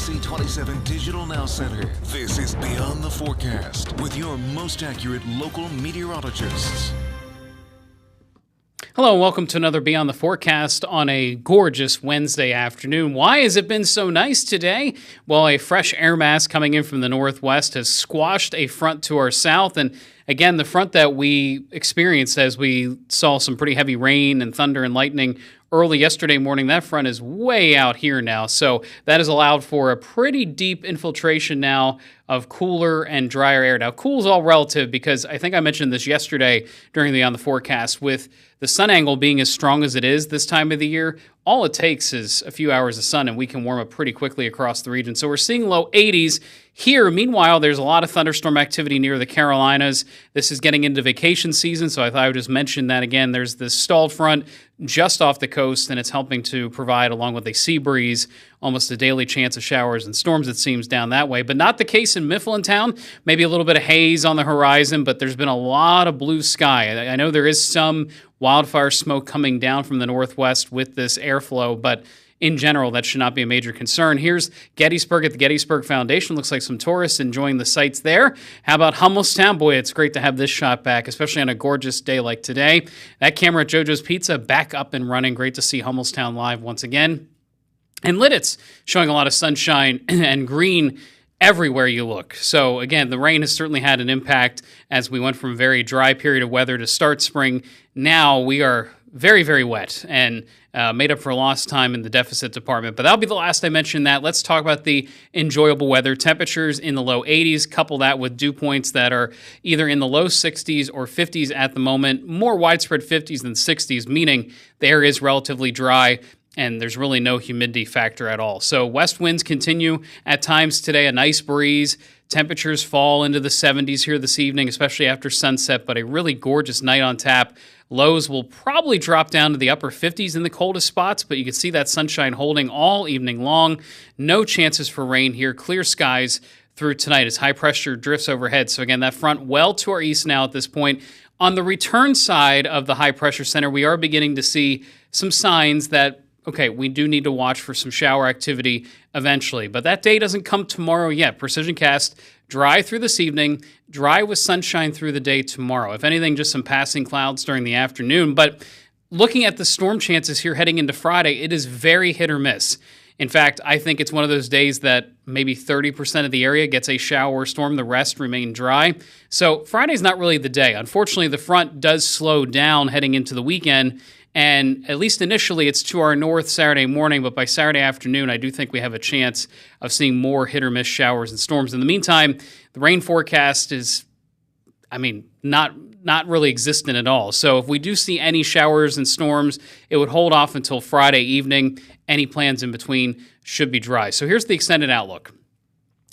NBC27 Digital Now Center. This is Beyond the Forecast with your most accurate local meteorologists. Hello and welcome to another Beyond the Forecast on a gorgeous Wednesday afternoon. Why has it been so nice today? Well, a fresh air mass coming in from the northwest has squashed a front to our south. And again, the front that we experienced as we saw some pretty heavy rain and thunder and lightning early yesterday morning, that front is way out here now. So that has allowed for a pretty deep infiltration now of cooler and drier air. Now, cool is all relative because I think I mentioned this yesterday during the On the Forecast. With the sun angle being as strong as it is this time of the year, all it takes is a few hours of sun and we can warm up pretty quickly across the region. So we're seeing low 80s here. Meanwhile, there's a lot of thunderstorm activity near the Carolinas. This is getting into vacation season, so I thought I would just mention that again. There's this stalled front just off the coast, and it's helping to provide, along with a sea breeze, almost a daily chance of showers and storms, it seems, down that way. But not the case in Mifflintown. Maybe a little bit of haze on the horizon, but there's been a lot of blue sky. I know there is some wildfire smoke coming down from the northwest with this airflow, but in general, that should not be a major concern. Here's Gettysburg at the Gettysburg Foundation. Looks like some tourists enjoying the sights there. How about Hummelstown? Boy, it's great to have this shot back, especially on a gorgeous day like today. That camera at JoJo's Pizza back up and running. Great to see Hummelstown live once again. And Lidditz showing a lot of sunshine and green everywhere you look. So again, the rain has certainly had an impact as we went from a very dry period of weather to start spring. Now we are very, very wet and made up for lost time in the deficit department. But that'll be the last I mention that. Let's talk about the enjoyable weather. Temperatures in the low 80s. Couple that with dew points that are either in the low 60s or 50s at the moment. More widespread 50s than 60s, meaning the air is relatively dry and there's really no humidity factor at all. So west winds continue at times today, a nice breeze. Temperatures fall into the 70s here this evening, especially after sunset, but a really gorgeous night on tap. Lows will probably drop down to the upper 50s in the coldest spots, but you can see that sunshine holding all evening long. No chances for rain here. Clear skies through tonight as high pressure drifts overhead. So again, that front well to our east now at this point. On the return side of the high pressure center, we are beginning to see some signs that okay, we do need to watch for some shower activity eventually, but that day doesn't come tomorrow yet. Precision cast, dry through this evening, dry with sunshine through the day tomorrow. If anything, just some passing clouds during the afternoon. But looking at the storm chances here heading into Friday, it is very hit or miss. In fact, I think it's one of those days that maybe 30% of the area gets a shower or storm, the rest remain dry. So Friday's not really the day. Unfortunately, the front does slow down heading into the weekend. And at least initially, it's to our north Saturday morning, but by Saturday afternoon, I do think we have a chance of seeing more hit-or-miss showers and storms. In the meantime, the rain forecast is, not really existent at all. So if we do see any showers and storms, it would hold off until Friday evening. Any plans in between should be dry. So here's the extended outlook.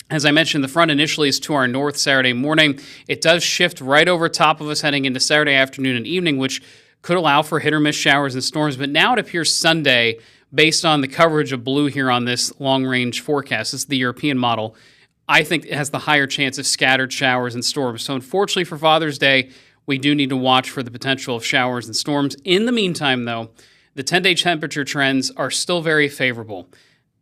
As I mentioned, the front initially is to our north Saturday morning. It does shift right over top of us heading into Saturday afternoon and evening, which could allow for hit-or-miss showers and storms, but now it appears Sunday, based on the coverage of blue here on this long-range forecast, this is the European model, I think it has the higher chance of scattered showers and storms. So unfortunately for Father's Day, we do need to watch for the potential of showers and storms. In the meantime, though, the 10-day temperature trends are still very favorable.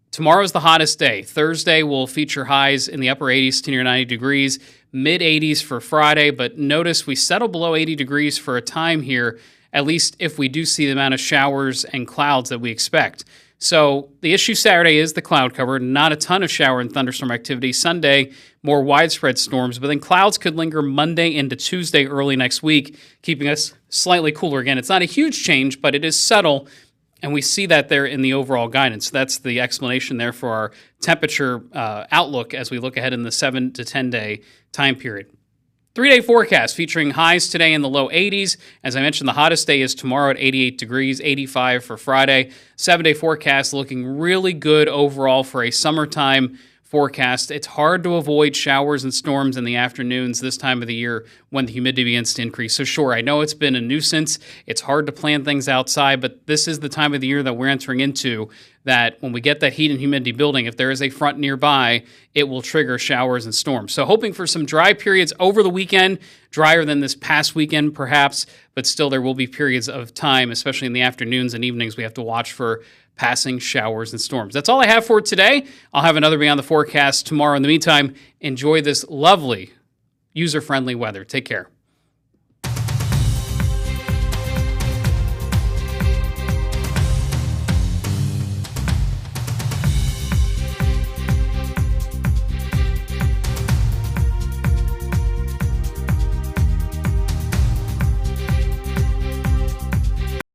Tomorrow's the hottest day. Thursday will feature highs in the upper 80s to near 90 degrees, mid-80s for Friday, but notice we settle below 80 degrees for a time here, at least if we do see the amount of showers and clouds that we expect. So the issue Saturday is the cloud cover, not a ton of shower and thunderstorm activity. Sunday, more widespread storms, but then clouds could linger Monday into Tuesday early next week, keeping us slightly cooler. Again, it's not a huge change, but it is subtle, and we see that there in the overall guidance. That's the explanation there for our temperature outlook as we look ahead in the 7 to 10-day time period. 3-day forecast featuring highs today in the low 80s. As I mentioned, the hottest day is tomorrow at 88 degrees, 85 for Friday. 7-day forecast looking really good overall for a summertime forecast. It's hard to avoid showers and storms in the afternoons this time of the year when the humidity begins to increase. So sure, I know it's been a nuisance. It's hard to plan things outside, but this is the time of the year that we're entering into that when we get that heat and humidity building, if there is a front nearby, it will trigger showers and storms. So hoping for some dry periods over the weekend, drier than this past weekend perhaps, but still there will be periods of time, especially in the afternoons and evenings, we have to watch for passing showers and storms. That's all I have for today. I'll have another Beyond the Forecast tomorrow. In the meantime, enjoy this lovely, user-friendly weather. Take care.